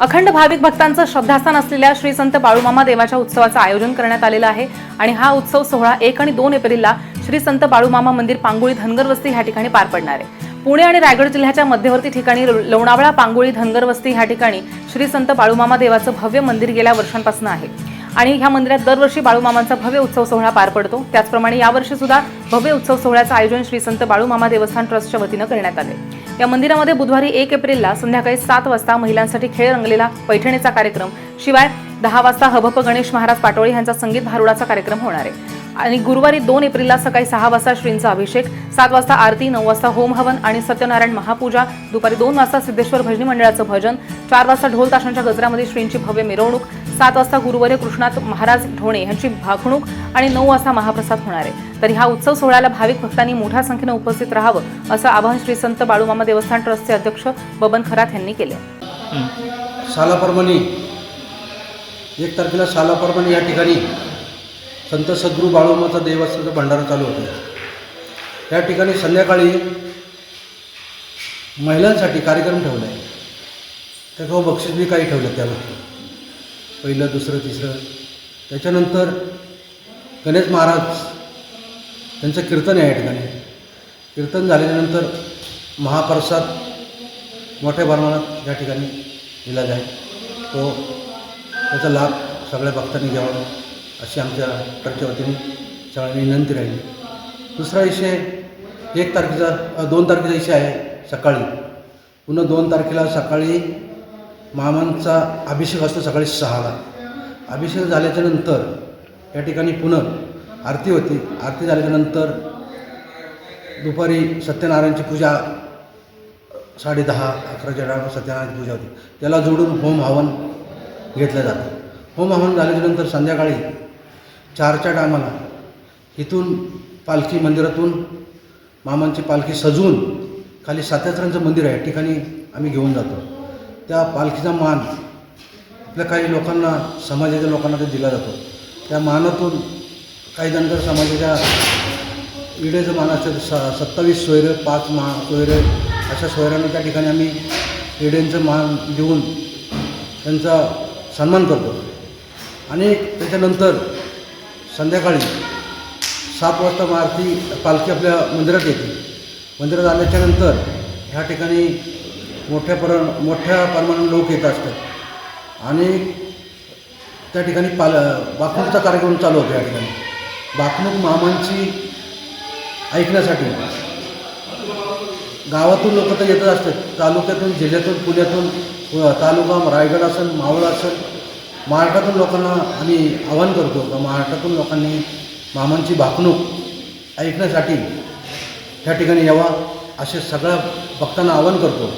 अखंड भाविक भक्तांचं श्रद्धास्थान असलेल्या श्री संत बाळूमामा देवाच्या उत्सवाचं आयोजन करण्यात आलेलं आहे आणि हा उत्सव सोहळा 1 आणि 2 एप्रिलला श्री संत बाळूमामा मंदिर पांगोळी धनगर वस्ती ह्या ठिकाणी पार पडणार आहे। पुणे आणि रायगड जिल्ह्याच्या मध्यवर्ती ठिकाणी लोणावळा पांगोळी धनगर वस्ती ह्या ठिकाणी श्री संत बाळूमामा देवाचं भव्य मंदिर गेल्या वर्षांपासून आहे आणि ह्या मंदिरात दरवर्षी बाळूमामांचा भव्य उत्सव सोहळा पार पडतो। त्याचप्रमाणे यावर्षी सुद्धा भव्य उत्सव सोहळ्याचं आयोजन श्री संत बाळूमामा देवस्थान ट्रस्टच्या वतीनं करण्यात आले। या मंदिरामध्ये बुधवारी 1 एप्रिलला संध्याकाळी 7 वाजता महिलांसाठी खेळ रंगलेला पैठणीचा कार्यक्रम, शिवाय 10 वाजता हभप गणेश महाराज पाटोळे यांचा संगीत भारुडाचा कार्यक्रम होणार आहे आणि गुरुवारी 2 एप्रिलला सकाळी 6 वाजता श्रींचा अभिषेक, 7 वाजता आरती, 9 वाजता होम हवन आणि सत्यनारायण महापूजा, दुपारी 2 वाजता सिद्धेश्वर भजनी मंडळाचं भजन, 4 वाजता ढोल ताशांच्या गजरामध्ये श्रींची भव्य मिरवणूक, 7 वाजता गुरुवर्य कृष्णात महाराज ढोणे यांची भाकणूक आणि 9 वाजता महाप्रसाद होणार आहे। तर ह्या उत्सव सोहळ्याला भाविक भक्तांनी मोठ्या संख्येने उपस्थित राहावं असं आवाहन श्री संत बाळूमामा देवस्थान ट्रस्टचे अध्यक्ष बबन खरात यांनी केले। सालाप्रमाणे 1 तारखेला सालाप्रमाणे या ठिकाणी संत सद्गुरू बाळूमामाचा देवस्थानचा भंडारा चालू होता। या ठिकाणी संध्याकाळी महिलांसाठी कार्यक्रम ठेवला आहे। त्याचं बक्षीस बी काही ठेवलं त्यामध्ये, पहिलं, दुसरं, तिसरं। त्याच्यानंतर गणेश महाराज त्यांचं कीर्तन आहे या ठिकाणी। कीर्तन झाल्यानंतर महाप्रसाद मोठ्या प्रमाणात या ठिकाणी दिला जाईल। त्याचा लाभ सगळ्या भक्तांनी घ्यावा अशी आमच्या ट्रस्टच्या वतीने सगळ्यांनी विनंती राहील। दुसरा विषय 2 तारखेचा विषय आहे सकाळी। पुन्हा 2 तारखेला सकाळी मामांचा अभिषेक असतो सकाळी 6ला। अभिषेक झाल्याच्या नंतर या ठिकाणी पुन्हा आरती होती। आरती झाल्याच्यानंतर दुपारी सत्यनारायणची पूजा 10:30-11च्या दरम्यान सत्यनारायणची पूजा होती। त्याला जोडून होम हवन घेतलं जातं। होम हवन झाल्याच्यानंतर संध्याकाळी 4च्या टायमाला इथून पालखी मंदिरातून मामांची पालखी सजवून खाली सातेश्वरांचं मंदिर आहे, ठिकाणी आम्ही घेऊन जातो। त्या पालखीचा मान आपल्या काही लोकांना, समाजाच्या लोकांना ते दिला जातो। त्या मानातून काही धनगर समाजाच्या विड्याचं मान असेल 27 सोयरे, 5 सोयरे, अशा सोयऱ्यांना त्या ठिकाणी आम्ही विड्यांचं मान देऊन त्यांचा सन्मान करतो। आणि त्याच्यानंतर संध्याकाळी 7 वाजता पालखी आपल्या मंदिरात येते। मंदिरात आल्याच्यानंतर ह्या ठिकाणी मोठ्या प्रमाणात लोक येत असतात आणि त्या ठिकाणी बाकणूकचा कार्यक्रम चालू होतो। या ठिकाणी बाकणूक मामांची ऐकण्यासाठी गावातून लोक तर येतच असतात, तालुक्यातून, जिल्ह्यातून, पुण्यातून, तालुका रायगड असेल, मावळ असेल, महाराष्ट्रातून लोकांना आम्ही आवाहन करतो का महाराष्ट्रातून लोकांनी मामांची भाकणूक ऐकण्यासाठी त्या ठिकाणी यावा असे सगळ्या भक्तांना आवाहन करतो।